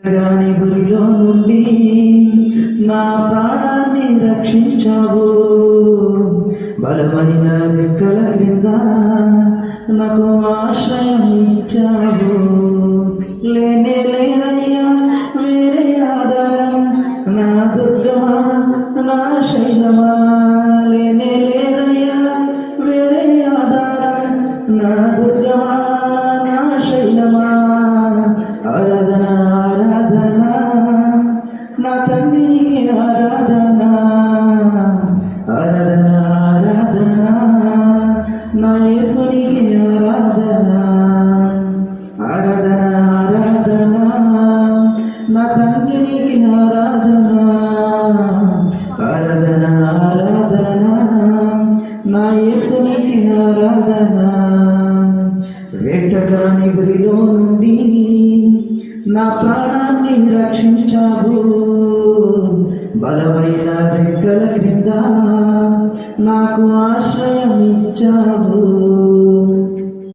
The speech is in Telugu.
గాని గురిలో నుండి నా ప్రాణాన్ని రక్షించావు. బలమైన రెక్కల క్రింద నాకు ఆశ్రయం ఇచ్చావు. లేనే లేదయ్యా వేరే ఆధారం, నా దుర్గమా నా శైలమా. లేనే లేదయ్యా వేరే ఆధారం, నా దుర్గమా నా శైలమా. ఆరాధన ఆరాధన నా తండ్రికి ఆరాధన, ఆరాధన ఆరాధన నా యేసునికి ఆరాధన, ఆరాధన ఆరాధన నా తండ్రికి ఆరాధన, ఆరాధన ఆరాధన నా యేసునికి ఆరాధన. వేటగాని గురిలో నుండి నా ప్రాణాన్ని రక్షించావు. బలమైన రెక్కల క్రింద నాకు ఆశ్రయం ఇచ్చావు.